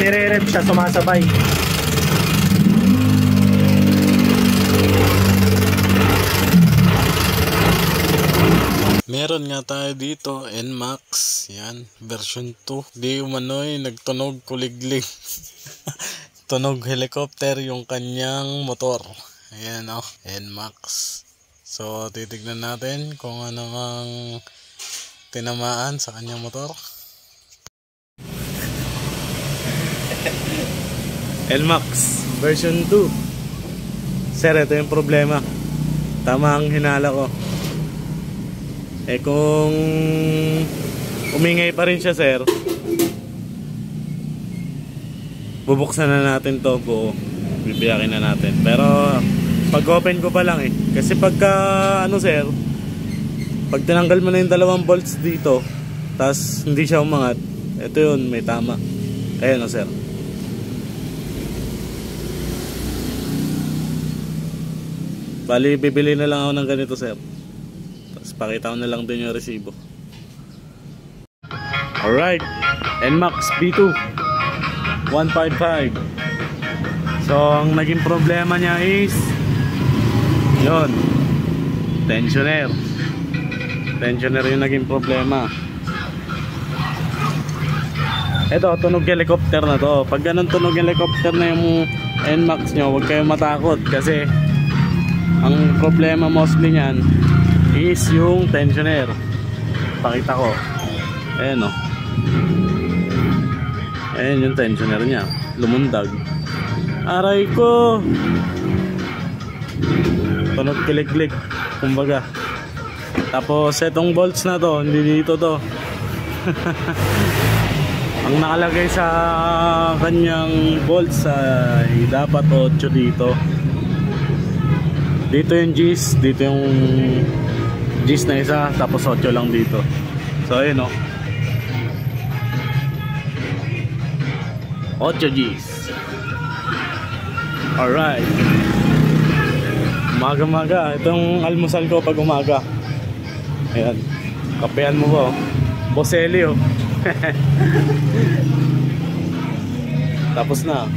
nire-rev siya, sumasabay. Meron nga tayo dito, NMAX, yan, version 2. Di umano'y nagtunog kuliglig. Tunog helicopter yung kanyang motor. Ayan o, NMAX. So titignan natin kung ano ang tinamaan sa kanyang motor. NMAX version 2. Sir, ito yung problema. Tama ang hinala ko. Eh kung umingay pa rin siya, sir, bubuksan na natin to buo. Bibiyakin na natin. Pero pag open ko pa lang kasi pagka ano, sir, pag tinanggal mo na yung dalawang bolts dito, tas hindi siya umangat, ito yun, may tama. Ayan o, sir. Bali, bibili na lang ako ng ganito, sir. Tapos pakita ko na lang din yung resibo. Alright, NMAX B2 155. So ang naging problema niya is yun, tensioner yung naging problema. Ito, tunog helicopter na to. Pag ganun tunog helicopter na yung NMAX nyo, huwag kayong matakot kasi ang problema mostly niyan is yung tensioner. Pakita ko. Ayan o. Ayan yung tensioner niya. Lumundag. Aray ko! Tunog kilig-lig. Kumbaga. Tapos itong bolts na to, hindi dito to. Ang nakalagay sa kanyang bolts ay dapat 8 dito. Dito yung G's, dito yung G's na isa, tapos 8 lang dito. So ayun o, 8 G's. Alright, umaga-maga. Itong almusal ko pag umaga. Ayan, kapehan mo ba o? Boselli o. Tapos na.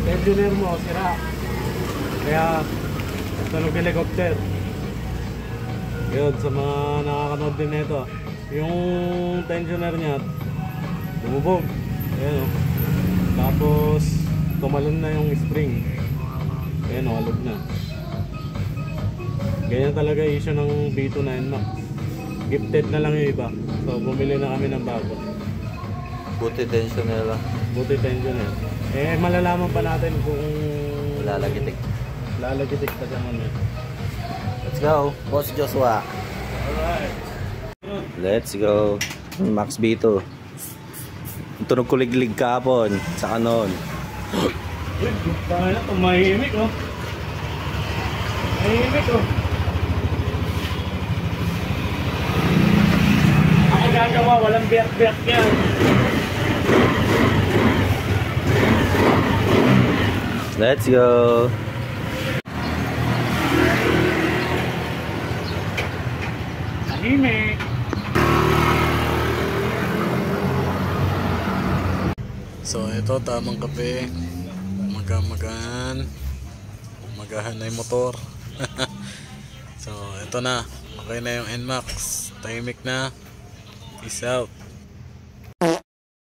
Engineer mo, sira. Kaya tunog helicopter. Yun, sa mga nakakanood din nito, yung tensioner niya lumubog. Ayan o. Tapos tumalon na yung spring. Ayan o, alog na. Ganyan talaga issue ng B2 na NMAX. Gifted na lang yung iba. So bumili na kami ng bago. Buti tensioner lang. Buti tensioner. Eh malalaman pa natin kung Lalagitik. Lalagitik pa naman eh. Let's go, Boss Joshua. Alright. Let's go. Max B2. Tunog kuliglig kahapon sa kanon. Uy, paano ito? Mahimik oh. Mahimik oh. Ako gagawa, walang biyak-biyak yan. Let's go. Tahimik. So ito, tamang kape. Magahan na yung motor. So ito na, okay na yung NMAX. Tahimik na. Peace out.